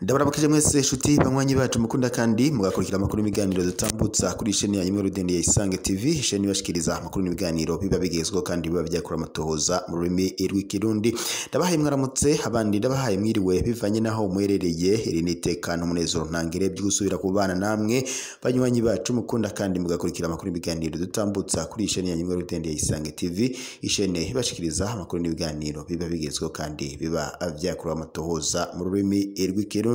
Ndabarabakije mwese shuti banywanyi bacu mukunda kandi mugakurikira amakuru n'ibiganiro dutambutsa kuri isheni ya Imwe Rudende ya Isange TV, isheni bashikiriza amakuru n'ibiganiro biba bigezweho kandi biba byakura amatohoza mu rurimi rw'ikirundi. Ndabahaye mwaramutse, abandi ndabahaye mwiriwe bivanye naho mwerereye. Iri ni itekano umunezero ntangere by'usubira kubana namwe banywanyi bacu mukunda kandi mugakurikira amakuru n'ibiganiro dutambutsa kuri isheni ya Imwe Rudende ya Isange TV, isheni bashikiriza amakuru n'ibiganiro biba bigezweho kandi biba byakura amatohoza mu rurimi rw'ikirundi.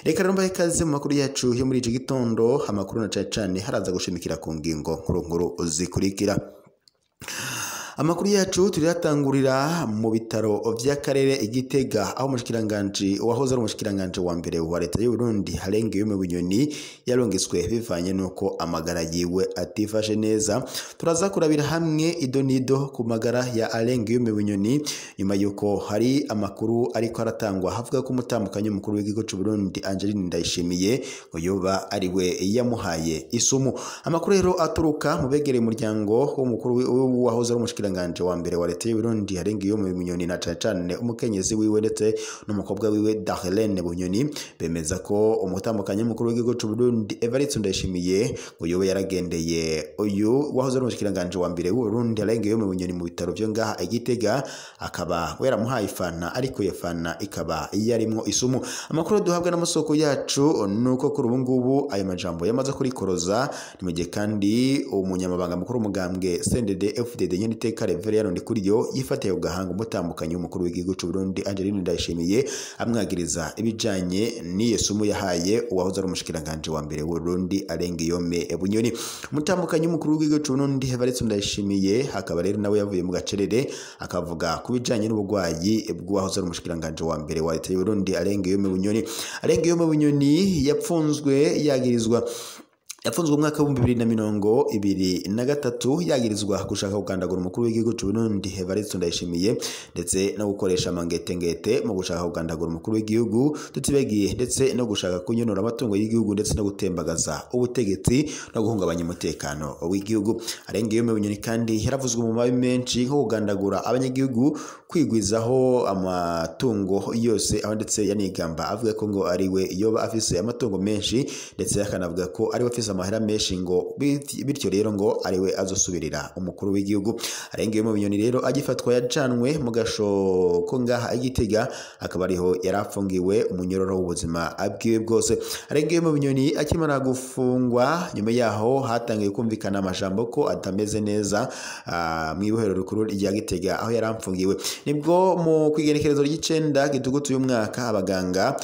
Reka rero mbaye ikaze mu makuru yacu yo muri iki gitondo. Amakuru na cane haraza gushimikira ku ngingo nkuru zikurikira. Amakuru yacu turatangurira mu bitaro vy'akarere Igitega, aho umushikiranganje wahoze ari umushikiranganje wa mbere wa leta y'u Burundi Alengiyome Bunyoni yarongeswe bivanye nuko amagara yiwe atifashe neza. Turaza kurabira hamwe idonido ku magara ya Alengiyome Bunyoni nyuma yuko hari amakuru ariko aratangwa havuga ko umutambukanyi mukuru w'igihugu cy'u Burundi Angeline Ndayishimiye ngo yoba ari we yamuhaye isumu. Amakuru rero aturuka mu begereye umuryango w'umukuru wahoze ari umushikiranganje wa mbere wa leta y'u Burundi Alengiyome Bunyoni na cane umukenyezi wiwe ndetse n'umukobwa wiwe Darlene Bunyoni bemeza ko umutambukanyi mukuru w'igihugu cy'u Burundi Evariste Ndayishimiye ngo yoba yaragendeye uyu wahoze ari umushikiranganje wa mbere w'u Burundi Alengiyome Bunyoni mu bitaro byo ngaha Igitega, akaba yaramuhaye ifana ariko iyo fana ikaba yarimwo isumu. Amakuru duhabwa n'amasoko yacu nuko kuri ubu ngubu ayo majambo yamaze kurikoroza, ni mu gihe kandi umunyamabanga mukuru umugambwe CNDD-FDD Nyeniteka Revere yaronde kuri yo yifatiye ugahanga umutambukanyi w'umukuru w'igihugu cy'u Burundi Angeline Ndayishimiye amwagiriza ibijanye n'iyo sumu yahaye uwahoze ari umushikiranganje wa mbere w'u Burundi Alengiyome Bunyoni. Umutambukanyi w'umukuru w'igihugu cy'u Burundi Evariste Ndayishimiye hakaba rero nawe yavuye mu gacerere akavuga ku bijanye n'ubugwayi bw'uwahoze ari umushikiranganje wa mbere wa leta y'u Burundi Alengiyome Bunyoni. Alengiyome Bunyoni yapfunzwe umwaka wa 2023 yagirizwa gushaka kugandagura umukuru w'igihugu cy'u Burundi Evariste Ndayishimiye ndetse no gukoresha mangetengete mu gushaka kugandagura umukuru w'igihugu tutibagiye ndetse no gushaka kunyonora amatungo y'igihugu ndetse no gutembagaza ubutegetsi no guhungabanya umutekano w'igihugu. Alengiyome Bunyoni kandi yaravuzwe mu mabi menshi nko kugandagura abanyagihugu, kwigwizaho amatungo yose, aho ndetse yanigamba avuga ko ngo ari we yoba afise amatungo menshi ndetse akanavuga ko ari we afise amahera menshi ngo bityo rero ngo ari we azosubirira umukuru w'igihugu. Alengiyome Bunyoni rero agifatwa yajanwe mu gasho ko ngaha Igitega, akaba ariho yarafungiwe umunyororo w'ubuzima abwiwe bwose. Alengiyome Bunyoni akimara gufungwa, nyuma yaho hatangiye kumvikana amajambo ko atameze neza mu ibohero rikuru rya Gitega aho yaramfungiwe. Nibwo mu kwigenekerezo ry'icenda gitugutu uyu mwaka abaganga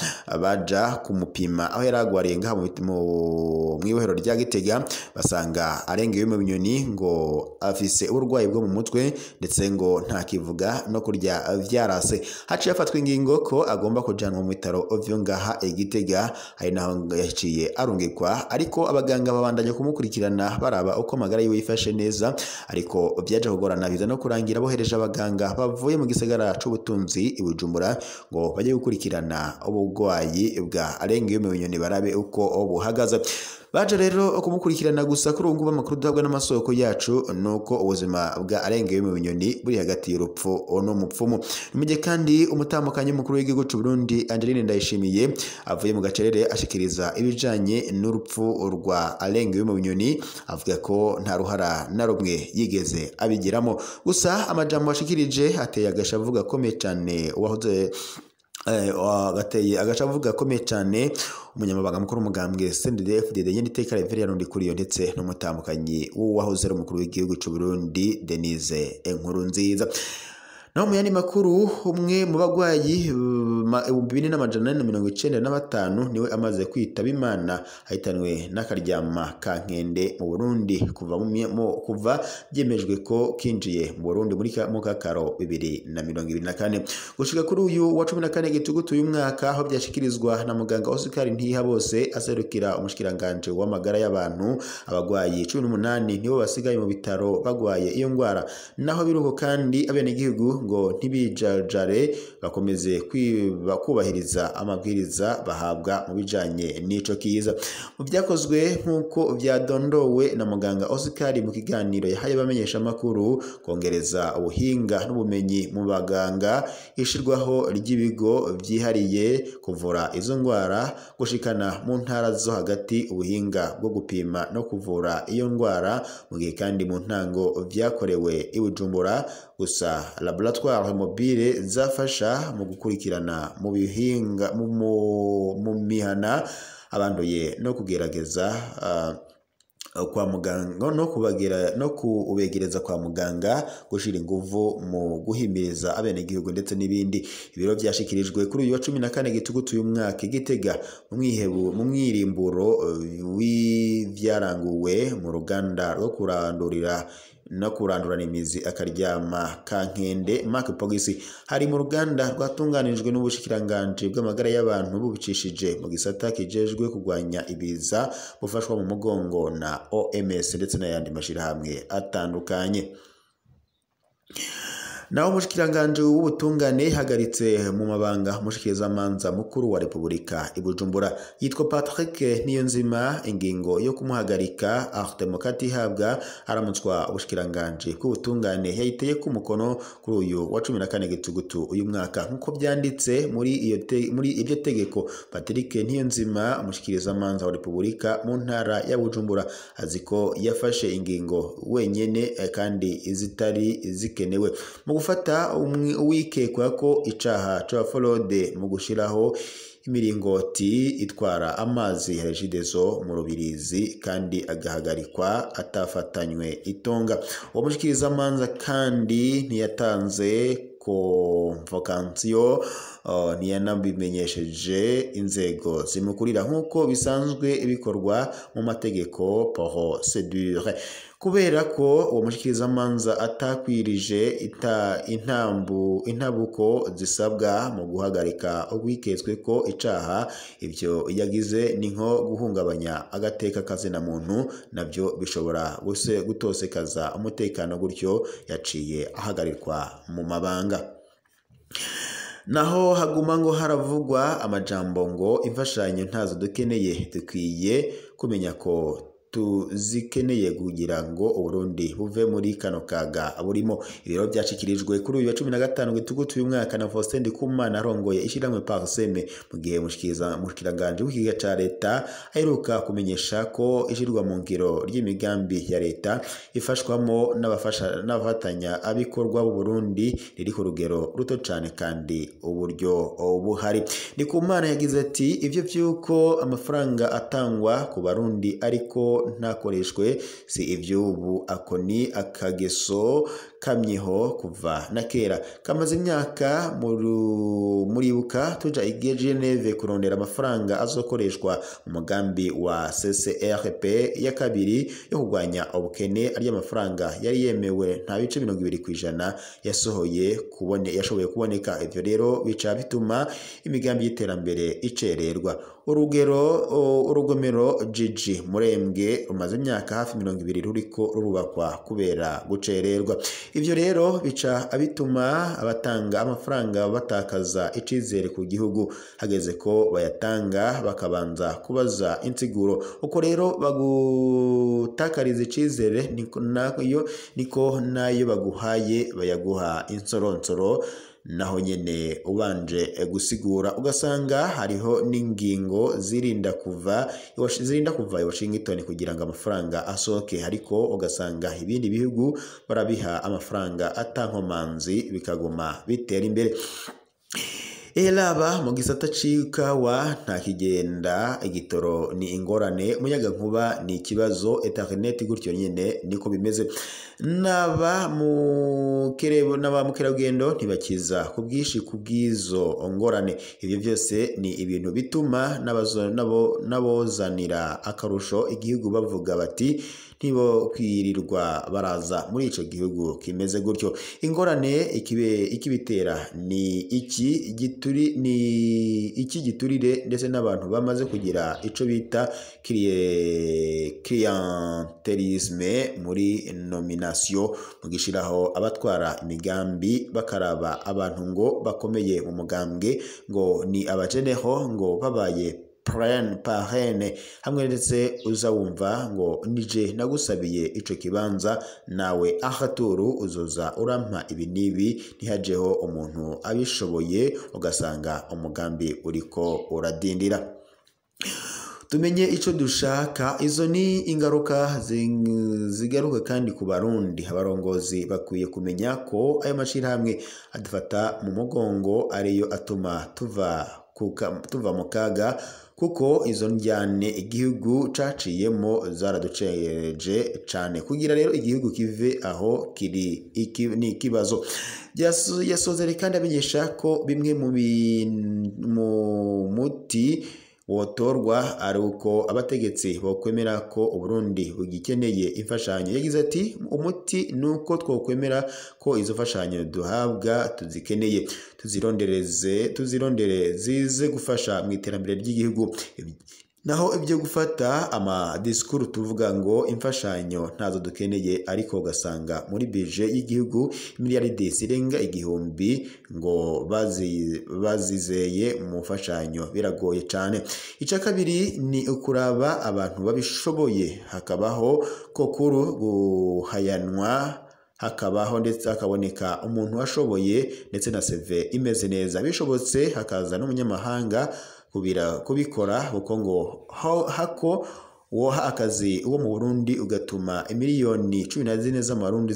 baja kumupima aho yaragwariye ngaha mu ibohero rya Gitega, basanga Alengiyome Bunyoni ngo afise uburwayi bwo mu mutwe ndetse ngo nta kivuga no kurya vyarase. Haciye afatwa ingingo ko agomba kujanwa mu bitaro vyo ngaha Igitega, ari naho yaciye arungikwa, ariko abaganga babandanya kumukurikirana baraba uko magara yiwe yifashe neza, ariko vyaje kugorana biza no kurangira bohereje abaganga bavuye mu gisagara c'ubutunzi i Bujumbura ngo baje gukurikirana ubugwayi bwa Alengiyome Bunyoni barabe uko buhagaze. Baje rero kumukurikirana gusa kuri ubu amakuru duhabwa n'amasoko yacu nuko ubuzima bwa Alengiyome Bunyoni buri hagati y'urupfu n'umupfumu. Nimuje kandi umutambukanyi mukuru w'igihugu cy'u Burundi Angeline Ndayishimiye avuye mu gacerere ashikiriza ibijanye n'urupfu rwa Alengiyome Bunyoni, avuga ko nta ruhara na rumwe yigeze abigiramo. Gusa amajambo ashikirije ateye agashavu gakomeye cyane wahoze gateye agacavuga gakomeye cyane umunyamabanga mukuru umugambwe CNDD-FDD Nyeniteka Revere yaronde kuri yo ndetse n'umutambukanyi w'uwahoze ari umukuru w'igihugu cy'u Burundi Denise Nkurunziza. Naho mu yandi makuru, umwe mu bagwayi 2495 niwe amaze kwitaba Imana ahitanwe n'akaryama ka nkende mu Burundi kuva byemejwe ko kinjiye mu Burundi muri kakaro 2024. Gushika kuri uyu wa 14 gitugutu uyu mwaka, aho byashikirizwa na muganga Oscar Ntihabose aserukira umushikiranganje w'amagara y'abantu, abagwayi 18 nibo basigaye mu bitaro bagwaye iyo ngwara. Naho biruko kandi abenegihugu ngo ntibijajare bakomeze kubahiriza amabwiriza bahabwa mu bijanye n'ico kiza. Mu byakozwe nk'uko vyadondowe na muganga Oscar mu kiganiro yahaye abamenyesha makuru, kongereza ubuhinga n'ubumenyi mu baganga, ishirwaho ry'ibigo vyihariye kuvura izo ngwara, gushikana mu ntara zo hagati ubuhinga bwo gupima no kuvura iyo ngwara, mu gihe kandi mu ntango vyakorewe i Bujumbura gusa laboratoire mobile zafasha mu gukurikirana mu bihinga mu mihana abanduye no kugerageza kwa muganga no kubegereza kwa muganga, gushira inguvu mu guhimiriza abenegihugu ndetse n'ibindi. Ibiro vyashikirijwe kuri uyu wa 14 Gitugutu uyu mwaka Gitega mu mwirimburo w'ivyaranguwe mu ruganda rwo kurandurana imizi akaryama Kankende Mark Pogisi, hari mu ruganda rwatunganijwe n'ubushikiranganje bw'amagara y'abantu bubicishije mu gisata kijejwe kugwanya ibiza bufashwa mu mugongo na OMS ndetse n'ayandi mashirahamwe atandukanye. Naho umushikiranganje w'ubutungane hagaritse mu mabanga umushikirizamanza mukuru wa Repubulika i Bujumbura yitwa Patrick Niyonzima, ingingo yo kumuhagarika Artem Katihabwa aramutswa ubushikiranganje bw'ubutungane yayiteye ku mukono kuri uyu wa 14 Gitugutu uyu mwaka. Nkuko byanditse muri iryo tegeko, Patrick Niyonzima umushikirizamanza wa Repubulika mu ntara ya Bujumbura aziko yafashe ingingo wenyene kandi izitari zikenewe mu gufata uwikekwa ko icaha ca fraude mu gushiraho imiringoti itwara amazi ya Regideso mu Rubirizi kandi agahagarikwa atafatanywe itonga. Uwo mushikirizamanza kandi ntiyatanze convocation ntiyanabimenyesheje inzego zimukurira nk'uko bisanzwe bikorwa mu mategeko procedure, kubera ko uwo mushikirizamanza atakwirije intabuko zisabwa mu guhagarika ubwiketswe ko icaha. Ivyo yagize ni nko guhungabanya agateka kazina muntu, navyo bishobora gutosekaza umutekano, gutyo yaciye ahagarikwa mu mabanga. Naho haguma ngo haravugwa amajambo ngo imfashanyo ntazo dukeneye, dukwiye kumenya ko tuzikeneye kugira ngo Uburundi buve muri kano kaga burimo. Ibiro byashikirijwe kuri uyu wa 15 Gitugutu uyu mwaka na Faustin Ndikumana arongoye ishiramwe Parseme, mu gihe mushikiranganje w'ikiga ca leta aheruka kumenyesha ko ishirwa mu ngiro ry'imigambi ya leta ifashwamo n'abafatanya abikorwa b'u Burundi riri ku rugero ruto cane kandi uburyo buhari. Ndikumana yagize ati ivyo vyuko amafaranga atangwa ku Barundi ariko ntakoreshwe si ivy'ubu, ako ni akageso kamyeho kuva na kera, kamaze imyaka muribuka tuja i Geneve kurondera amafaranga azokoreshwa mu mugambi wa CCRP ya kabiri yo kugwanya ubukene. Ari amafaranga yari yemewe nta bice 20% yashoboye kuboneka. Ivyo rero bica bituma imigambi y'iterambere icererwa. Urugomero Gigi Murembwe rumaze imyaka hafi 20 ruriko rurubakwa kubera gucererwa. Ivyo rero bica bituma abatanga amafaranga batakaza icizere ku gihugu, hageze ko bayatanga bakabanza kubaza insiguro. Uko rero bagutakariza icizere niko nayo baguhaye bayaguha insoronsoro, naho nyene ubanje gusigura ugasanga hariho n'ingingo zirinda kuva i Washington kugira ngo amafaranga asoke, ariko ugasanga ibindi bihugu barabiha amafaranga atankomanzi bikaguma bitera imbere. Elaba mu gisata c'ikawa nta kigenda, igitoro ni ingorane, umuyaga nkuba ni ikibazo, internet gutyo nyene niko bimeze. Naba mukerarugendo ntibakiza kubwishi kubwizo ngorane. Ivyo byose ni ibintu bituma nabozanira akarusho igihugu bavuga bati ntibo kwirirwa baraza muri ico gihugu kimeze gutyo. Ingorane ikibitera ni iki giturire ndetse n'abantu bamaze kugira ico bita clientelisme muri nomination mu gishiraho abatwara imigambi bakaraba abantu ngo bakomeye mu mugambwe ngo ni abajeneho ngo babaye parene hamwe ndetse uza wumva ngo nije nagusabiye ico kibanza nawe ahaturu uzoza urampa ibi nibi ntihajeho umuntu abishoboye ugasanga umugambi uriko uradindira. Tumenye ico dushaka, izo ni ingaruka zigaruka kandi ku Barundi. Abarongozi bakwiye kumenya ko ayo mashirahamwe adufata mu mugongo ariyo atuma tuva mu kaga, kuko izo njyane igihugu caciyemo zaraducereje cane. Kugira rero igihugu kive aho kiri ni ikibazo. Yasozere kandi amenyesha ko bimwe mu muti wotorwa ari uko abategetsi bokwemera ko Uburundi bugikeneye imfashanyo. Yagize ati umuti nuko twokwemera ko izo mfashanyo duhabwa tuzikeneye, tuzirondere zize gufasha mu iterambere ry'igihugu. Naho ibyo gufata amadisikuru tuvuga ngo imfashanyo ntazo dukeneye ariko ugasanga muri bije y'igihugu miliyaridi zirenga igihumbi ngo bazizeye mu mfashanyo, biragoye cyane. Icya kabiri ni ukuraba abantu babishoboye, hakabaho kokuru guhayanwa, hakabaho ndetse hakaboneka umuntu washoboye ndetse na CV imeze neza, bishobotse hakaza n'umunyamahanga kubikora, kuko ngo hako woha akazi uwo mu Burundi ugatuma miliyoni 14 z'amarundi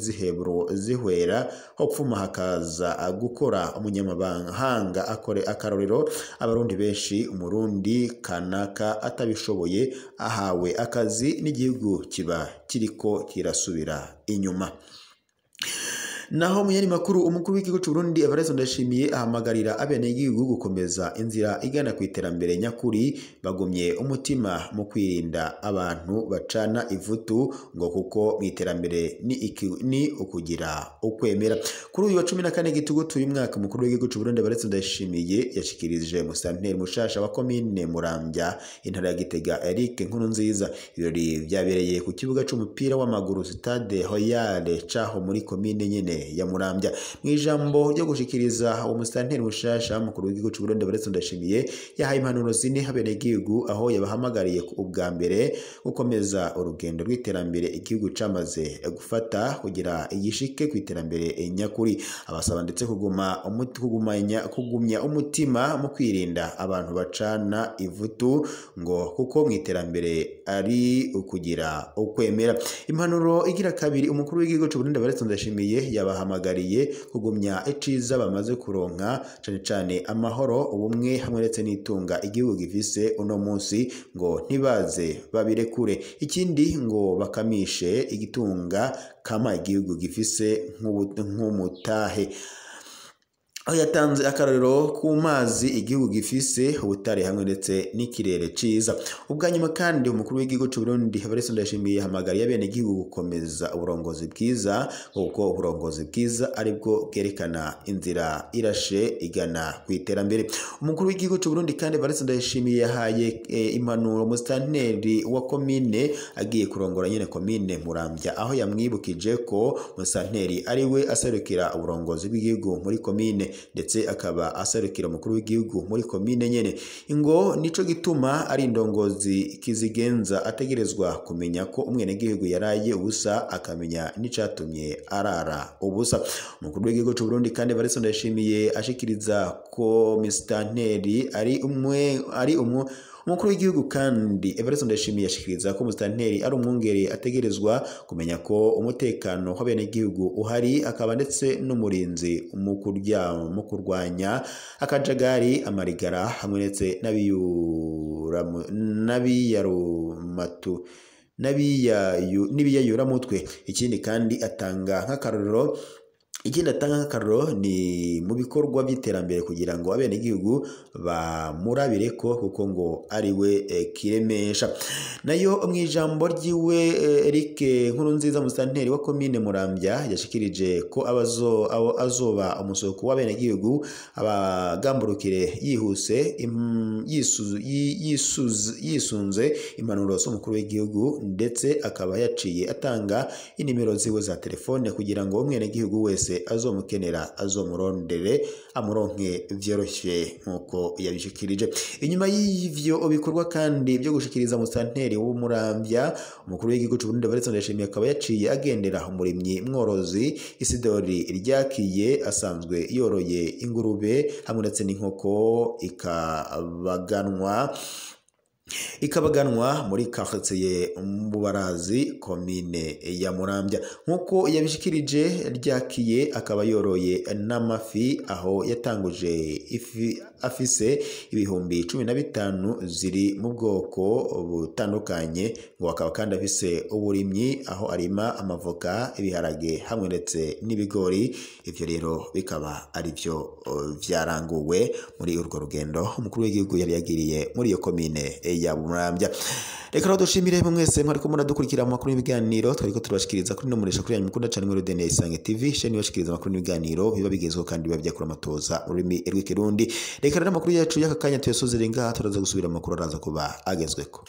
zihwera hopfuma hakaza gukora umunyamabanga akore akarorero abarundi benshi umurundi kanaka atabishoboye ahawe akazi n'igihugu kiba kiriko kirasubira inyuma. Naho mu yandi makuru, umukuru w'igihugu cy'u Burundi Evariste Ndayishimiye ahamagarira abenegihugu gukomeza inzira igana ku iterambere nyakuri, bagumye umutima mu kwirinda abantu bacana ivutu ngo kuko mu iterambere ni ukugira ukwemera. Kuri uyu wa 14 Gitugutu uyu mwaka, umukuru w'igihugu cy'u Burundi Evariste Ndayishimiye yashikirije musanteri mushasha wa komine Muramvya intara ya Gitega Eric Nkurunziza. Ibirori byabereye ku kibuga cy'umupira w'amaguru Stade Royal caho muri komine nyene ya Muramvya. Mu ijambo ryo gushikiriza uwo musanteri mushasha, umukuru w'igihugu cy'u Burundi Evariste Ndayishimiye yahaye impanuro zine abenegihugu, aho yabahamagariye ubwa mbere gukomeza urugendo rw'iterambere igihugu camaze gufata kugira igishike ku iterambere nyakuri. Abasaba ndetse kugumya umutima mu kwirinda abantu bacana ivutu ngo kuko mu iterambere ari ukugira ukwemera. Impanuro igira kabiri, umukuru w'igihugu cy'u Burundi Evariste Ndayishimiye yabahamagariye kugumya iciza bamaze kuronka, cane cane amahoro, ubumwe hamwe ndetse n'itunga igihugu gifise uno munsi ngo ntibaze babirekure. Ikindi ngo bakamishe igitunga kama igihugu gifise nk'umutahe. Aho yatanze akarorero ku mazi igihugu gifise, ubutare hamwe ndetse n'ikirere ciza. Ubwanyuma kandi umukuru w'igihugu cy'u Burundi Evariste Ndayishimiye yahamagariye abenegihugu gukomeza uburongozi bwiza, kuko uburongozi bwiza aribwo bwerekana inzira irashe igana ku iterambere. Umukuru w'igihugu cy'u Burundi kandi Evariste Ndayishimiye yahaye impanuro musanteri wa komine agiye kurongora nyene komine Muramvya, aho yamwibukije ko musanteri ariwe aserukira uburongozi bw'igihugu muri komine ndetse akaba aserukira umukuru w'igihugu muri komine nyene. Ingo nico gituma ari indongozi kizigenza ategerezwa kumenya ko umwenegihugu yaraye ubusa akamenya n'icatumye arara ubusa. Umukuru w'igihugu cy'u Burundi kandi Evariste Ndayishimiye ashikiriza ko musanteri ari umukuru w'igihugu kandi Evariste Ndayishimiye yashikiriza ko musanteri ari umwungere ategerezwa kumenya ko umutekano w'abenegihugu uhari, akaba ndetse n'umurinzi mu kurwanya akajagari, amarigara hamwe ndetse n'ibiyayuramutwe. Ikindi kandi atanga nk'akarorero ikindi atanga nk'akaroro ni mu bikorwa by'iterambere kugira ngo abenegihugu bamurabire ko kuko ngo ari we kiremesha. Nayo mu ijambo ryiwe Eric Nkurunziza musanteri wa komine Muramvya yashikirije ko azoba umusoko w'abenegihugu abagamburukire yihuse yisunze impanuro z'umukuru w'igihugu, ndetse akaba yaciye atanga inimero ziwe za telefone kugira ngo umwenegihugu wese azomukenera azomurondere amuronke vyoroshye nkuko yabishikirije. Inyuma y'ivyo bikorwa kandi byo gushikiriza musanteri w'Umuramvya, umukuru w'igihugu c'u Burundi Evariste Ndayishimiye akaba yaciye agendera umurimyi mworozi Isidori Ryakiye asanzwe yoroye ingurube hamwe ndetse n'inkoko ikabaganwa muri quartier Mubarazi komine ya Muramvya. Nkuko yabishikirije, Ryakiye akaba yoroye n'amafi aho yatanguje ifi afise ibihumbi 15 ziri mu bwoko butandukanye, ngo akaba kandi afise uburimyi aho arima amavoka, ibiharage hamwe ndetse n'ibigori. Ivyo rero bikaba ari byo vyaranguwe muri urwo rugendo umukuru w'igihugu yari yagiriye muri iyo komine ya Muramvya. Reka rero dushimire mwese mwariko muradukurikira amakuru y'ibiganiro twariko turabashikiriza kuri no muresha kuri yanyu mukunda cyane muri Dene Isange TV, sheni bashikiriza amakuru y'ibiganiro biba bigezweho kandi biba byakura amatoza ururimi rw'ikirundi. Reka rero amakuru yacu y'aka kanya tuyasozere ngaha, turaza gusubira amakuru araza kuba agezweko.